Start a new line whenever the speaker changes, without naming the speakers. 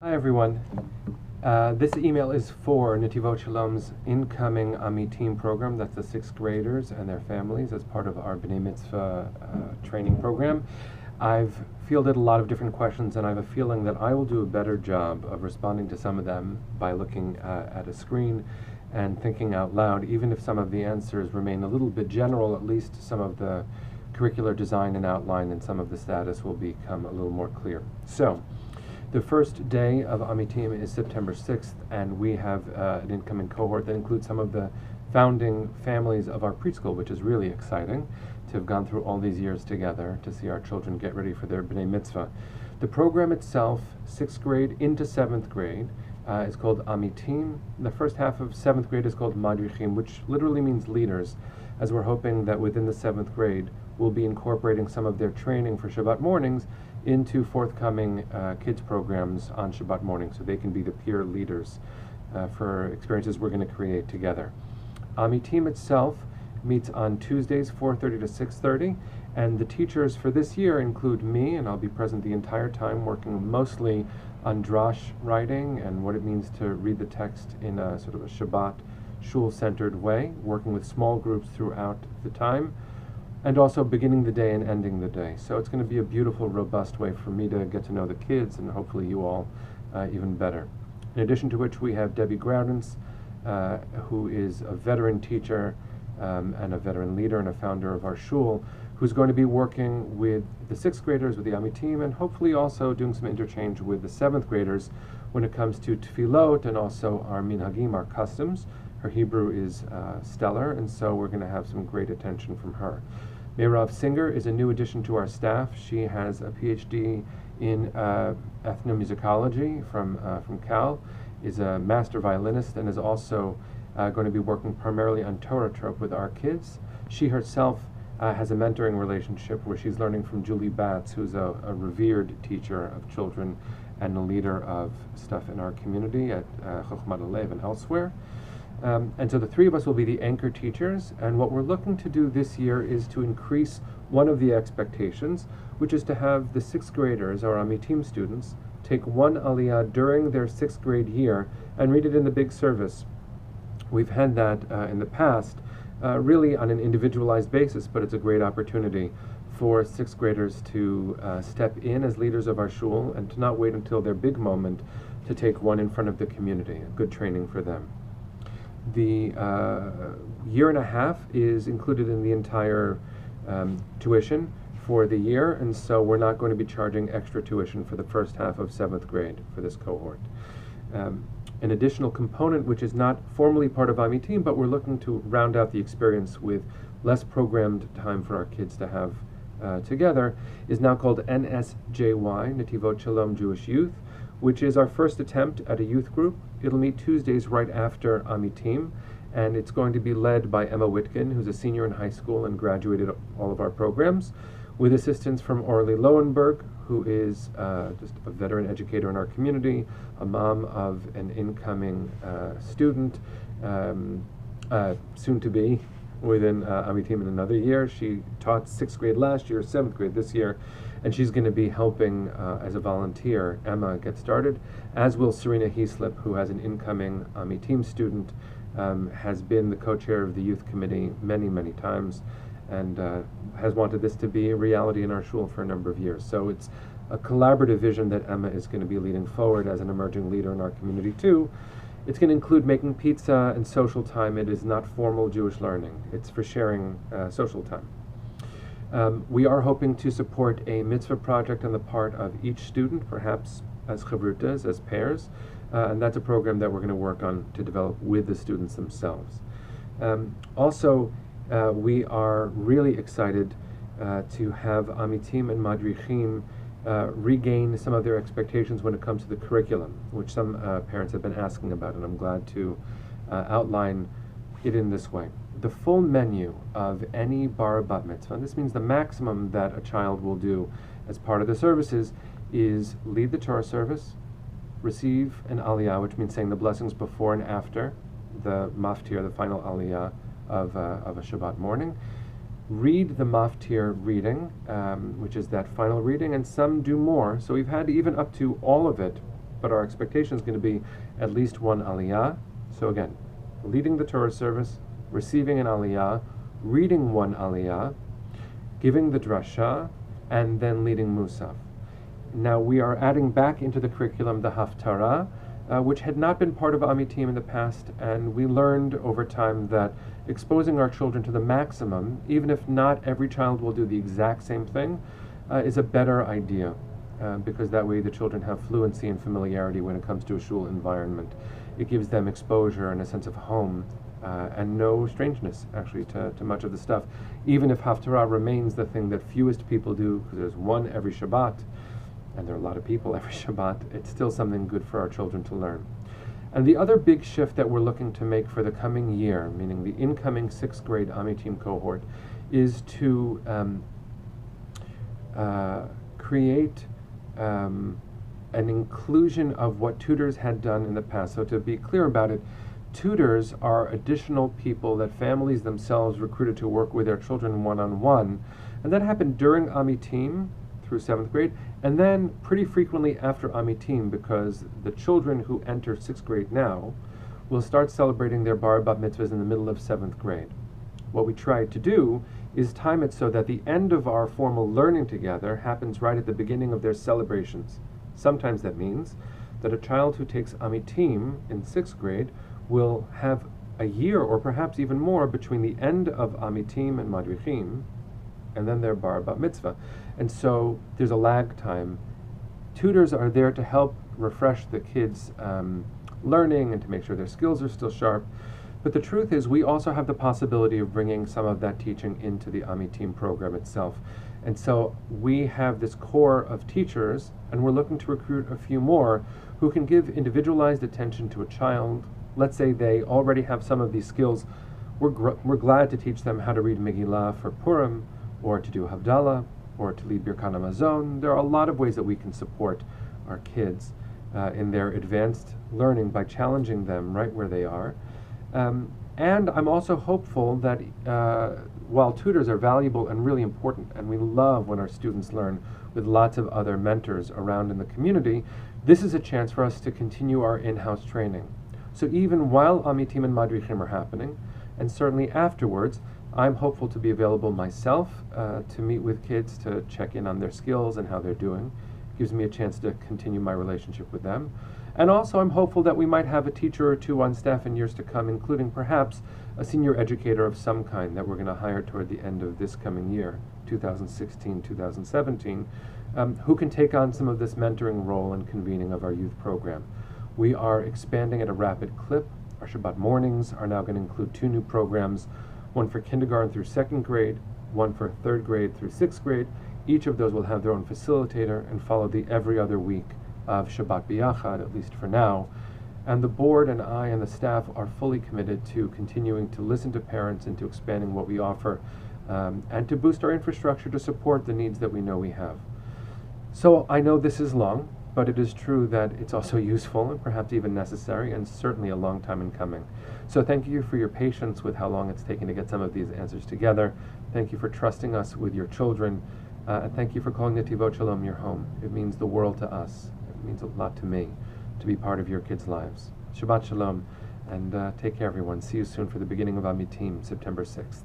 Hi everyone. This email is for Netivot Shalom's incoming Amitim program. That's the sixth graders and their families as part of our B'nai Mitzvah training program. I've fielded a lot of different questions, and I have a feeling that I will do a better job of responding to some of them by looking at a screen and thinking out loud. Even if some of the answers remain a little bit general, at least some of the curricular design and outline and some of the status will become a little more clear. So, the first day of Amitim is September 6th, and we have an incoming cohort that includes some of the founding families of our preschool, which is really exciting to have gone through all these years together to see our children get ready for their B'nai Mitzvah. The program itself, 6th grade into 7th grade, is called Amitim. The first half of 7th grade is called Madrichim, which literally means leaders, as we're hoping that within the 7th grade we'll be incorporating some of their training for Shabbat mornings into forthcoming kids programs on Shabbat morning, so they can be the peer leaders for experiences we're going to create together. Amitim itself meets on Tuesdays 4:30 to 6:30, and the teachers for this year include me, and I'll be present the entire time, working mostly on drash writing and what it means to read the text in a sort of a Shabbat shul-centered way, working with small groups throughout the time, and also beginning the day and ending the day. So it's going to be a beautiful, robust way for me to get to know the kids, and hopefully you all even better. In addition to which, we have Debbie Groudens, who is a veteran teacher and a veteran leader and a founder of our shul, who's going to be working with the 6th graders, with the Amitim, and hopefully also doing some interchange with the 7th graders when it comes to tefillot and also our minhagim, our customs. Her Hebrew is stellar, and so we're going to have some great attention from her. Meirav Singer is a new addition to our staff. She has a PhD in ethnomusicology from Cal, is a master violinist, and is also going to be working primarily on Torah trope with our kids. She herself has a mentoring relationship where she's learning from Julie Batts, who's a revered teacher of children and a leader of stuff in our community at Chochmat Alev and elsewhere. And so the three of us will be the anchor teachers, and what we're looking to do this year is to increase one of the expectations, which is to have the 6th graders, our Amitim students, take one aliyah during their 6th grade year and read it in the big service. We've had that in the past, really on an individualized basis, but it's a great opportunity for 6th graders to step in as leaders of our shul and to not wait until their big moment to take one in front of the community. A good training for them. The year and a half is included in the entire tuition for the year, and so we're not going to be charging extra tuition for the first half of 7th grade for this cohort. An additional component, which is not formally part of Amitim, but we're looking to round out the experience with less programmed time for our kids to have together, is now called NSJY, Netivot Shalom Jewish Youth, which is our first attempt at a youth group. It'll meet Tuesdays right after Amitim, and it's going to be led by Emma Witkin, who's a senior in high school and graduated all of our programs, with assistance from Orly Lowenberg, who is just a veteran educator in our community, a mom of an incoming student, soon to be within Amitim in another year. She taught 6th grade last year, 7th grade this year, and she's going to be helping as a volunteer Emma get started, as will Serena Heaslip, who has an incoming Amitim student, has been the co-chair of the youth committee many, many times, and has wanted this to be a reality in our shul for a number of years. So it's a collaborative vision that Emma is going to be leading forward as an emerging leader in our community too. It's going to include making pizza and social time. It is not formal Jewish learning. It's for sharing social time. We are hoping to support a mitzvah project on the part of each student, perhaps as chavrutas, as pairs, and that's a program that we're going to work on to develop with the students themselves. Also, we are really excited to have Amitim and Madrichim regain some of their expectations when it comes to the curriculum, which some parents have been asking about, and I'm glad to outline it in this way. The full menu of any bar bat mitzvah, and this means the maximum that a child will do as part of the services, is lead the Torah service, receive an aliyah, which means saying the blessings before and after the maftir, the final aliyah of a Shabbat morning, read the maftir reading, which is that final reading, and some do more. So we've had even up to all of it but our expectation is going to be at least one aliyah. So again, leading the Torah service, receiving an aliyah, reading one aliyah, giving the drasha, and then leading musaf. Now we are adding back into the curriculum the haftarah, which had not been part of Amitim in the past, and we learned over time that exposing our children to the maximum, even if not every child will do the exact same thing, is a better idea, because that way the children have fluency and familiarity when it comes to a shul environment. It gives them exposure and a sense of home, and no strangeness, actually, to much of the stuff. Even if haftarah remains the thing that fewest people do, because there's one every Shabbat, and there are a lot of people every Shabbat, it's still something good for our children to learn. And the other big shift that we're looking to make for the coming year, meaning the incoming 6th grade Amitim cohort, is to create an inclusion of what tutors had done in the past. So to be clear about it, tutors are additional people that families themselves recruited to work with their children one-on-one, and that happened during Amitim through 7th grade, and then pretty frequently after Amitim, because the children who enter 6th grade now will start celebrating their bar bat mitzvahs in the middle of 7th grade. What we try to do is time it so that the end of our formal learning together happens right at the beginning of their celebrations. Sometimes that means that a child who takes Amitim in 6th grade will have a year or perhaps even more between the end of Amitim and Madrichim and then their bar bat mitzvah. And so there's a lag time. Tutors are there to help refresh the kids' learning and to make sure their skills are still sharp. But the truth is, we also have the possibility of bringing some of that teaching into the Amitim program itself. And so we have this core of teachers, and we're looking to recruit a few more who can give individualized attention to a child. Let's say they already have some of these skills. We're glad to teach them how to read Megillah for Purim, or to do Havdalah, or to lead Birkat Hamazon. There are a lot of ways that we can support our kids in their advanced learning by challenging them right where they are. And I'm also hopeful that while tutors are valuable and really important, and we love when our students learn with lots of other mentors around in the community, this is a chance for us to continue our in-house training. So even while Amitim and Madrichim are happening, and certainly afterwards, I'm hopeful to be available myself to meet with kids, to check in on their skills and how they're doing. It gives me a chance to continue my relationship with them. And also I'm hopeful that we might have a teacher or two on staff in years to come, including perhaps a senior educator of some kind that we're going to hire toward the end of this coming year, 2016, 2017, who can take on some of this mentoring role and convening of our youth program. We are expanding at a rapid clip. Our Shabbat mornings are now going to include 2 new programs, one for kindergarten through 2nd grade, one for 3rd grade through 6th grade. Each of those will have their own facilitator and follow the every other week of Shabbat B'Yachad, at least for now. And the board and I and the staff are fully committed to continuing to listen to parents and to expanding what we offer, and to boost our infrastructure to support the needs that we know we have. So I know this is long, but it is true that it's also useful and perhaps even necessary, and certainly a long time in coming. So thank you for your patience with how long it's taken to get some of these answers together. Thank you for trusting us with your children. And thank you for calling Netivot Shalom your home. It means the world to us. It means a lot to me to be part of your kids' lives. Shabbat Shalom, and take care, everyone. See you soon for the beginning of Amitim, September 6th.